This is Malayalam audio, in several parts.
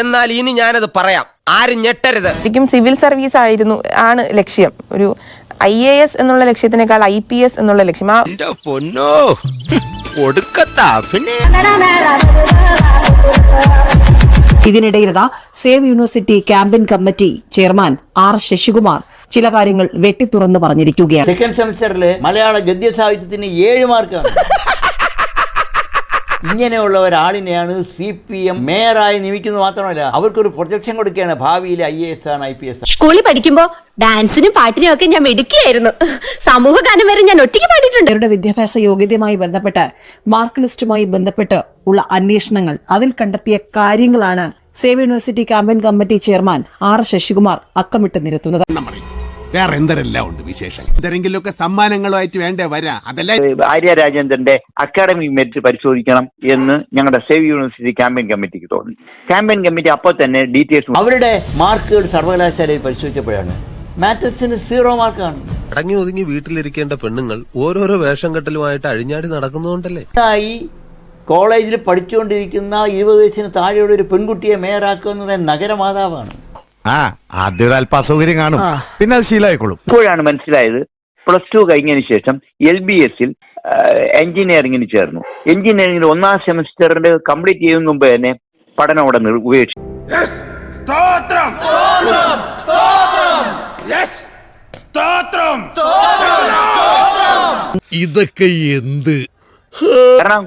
എന്നാൽ ഇനി ഞാനത് പറയാം, ആരും ഞെട്ടരുത്. ശരിക്കും സിവിൽ സർവീസ് ആണ് ലക്ഷ്യം. ഒരു IAS എന്നുള്ള ലക്ഷ്യത്തിനേക്കാൾ IPS എന്നുള്ള ലക്ഷ്യം. ഇതിനിടയിലിതാ save university campaign committee chairman R. Sasikumar ചില കാര്യങ്ങൾ വെട്ടിത്തുറന്ന് പറഞ്ഞിരിക്കുകയാണ്. സെക്കൻഡ് സെമിസ്റ്ററിൽ മലയാള ഗദ്യ സാഹിത്യത്തിന് 7 മാർക്കാണ്. ഇങ്ങനെയുള്ള ഒരാളിനെയാണ് CPM മേയറായി നിയമിക്കുന്നത്. മാത്രമല്ല അവർക്കൊരു പ്രൊജക്ഷൻ കൊടുക്കുകയാണ്, ഭാവിയിൽ IAS ആണ് IPS ആണ്. സ്കൂളിൽ പഠിക്കുമ്പോ ഡാൻസിനും പാട്ടിനും ഒക്കെ ഞാൻ മിടുക്കിയായിരുന്നു. സമൂഹ ഗാനം വരെ ഞാൻ ഒറ്റയ്ക്ക് പാടിയിട്ടുണ്ട്. അവരുടെ വിദ്യാഭ്യാസ യോഗ്യതയുമായി ബന്ധപ്പെട്ട് മാർക്ക് ലിസ്റ്റുമായി ബന്ധപ്പെട്ട് ഉള്ള അന്വേഷണങ്ങൾ, അതിൽ കണ്ടെത്തിയ കാര്യങ്ങളാണ് save university campaign committee chairman R. Sasikumar അക്കമിട്ട് നിരത്തുന്നത്. വേറെ എന്തെല്ലാം ഉണ്ട് വിശേഷം? എന്തെങ്കിലുമൊക്കെ സമ്മാനങ്ങളുമായിട്ട് വേണ്ടേ വരാ? അതല്ല ആര്യ രാജേന്ദ്രന്റെ അക്കാഡമിക് മെറിറ്റ് പരിശോധിക്കണം എന്ന് ഞങ്ങളുടെ സേവ് യൂണിവേഴ്സിറ്റി ക്യാമ്പയിൻ കമ്മിറ്റിക്ക് തോന്നി. ക്യാമ്പയിൻ കമ്മിറ്റി അപ്പോൾ തന്നെ ഡീറ്റെയിൽസ് അവരുടെ മാർക്കുകൾ സർവകലാശാലയിൽ പരിശോധിച്ചപ്പോഴാണ് മാത്തസിന് 0 മാർക്കാണ്. അടങ്ങി ഒതുങ്ങി വീട്ടിലിരിക്കേണ്ട പെണ്ണുങ്ങൾ ഓരോരോ വേഷം കെട്ടലുമായിട്ട് അഴിഞ്ഞാടി നടക്കുന്നതുകൊണ്ടല്ലേ ഈ കോളേജിൽ പഠിച്ചുകൊണ്ടിരിക്കുന്ന 20 വയസ്സിന് താഴെയുള്ള ഒരു പെൺകുട്ടിയെ മേയറാക്കുന്നത് നഗരമാതാവാണ്. ആദ്യം അല്പ അസൗകര്യം കാണും, പിന്നെ അത് ശീലമായിക്കോളും. ഇപ്പോഴാണ് മനസ്സിലായത്. +2 കഴിഞ്ഞതിന് ശേഷം LBSൽ എഞ്ചിനീയറിംഗിന് ചേർന്നു. എഞ്ചിനീയറിംഗിൽ 1ാം സെമിസ്റ്ററിന്റെ കംപ്ലീറ്റ് ചെയ്യുന്ന മുമ്പ് തന്നെ പഠനം അവിടെ ഉപേക്ഷിച്ചു. ഇതൊക്കെ എന്ത്? കാരണം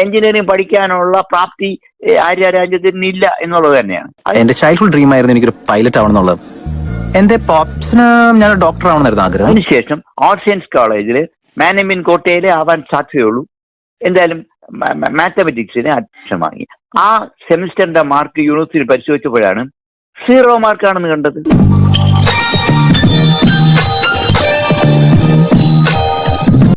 എഞ്ചിനീയറിംഗ് പഠിക്കാനുള്ള പ്രാപ്തി ആര്യ രാജ്യത്തിന് ഇല്ല എന്നുള്ളത് തന്നെയാണ്. എന്റെ ചൈൽഡ്ഹുഡ് ഡ്രീം ആയിരുന്നു എനിക്കൊരു പൈലറ്റ് ആവണമെന്നുള്ളത്. എന്റെ പോപ്സിന് ഞാൻ ഡോക്ടർ ആവണമെന്നായിരുന്നു ആഗ്രഹം. അതിനുശേഷം ആർട്സ് സയൻസ് കോളേജിൽ മാനേജ്മെന്റ് കോട്ടയിലെ ആവാൻ സാധ്യതയുള്ളൂ. എന്തായാലും മാത്തമെറ്റിക്സിന് അഡ്മിഷൻ വാങ്ങി. ആ സെമിസ്റ്ററിന്റെ മാർക്ക് യൂണിവേഴ്സിറ്റി പരിശോധിച്ചപ്പോഴാണ് 0 മാർക്കാണെന്ന് കണ്ടത്.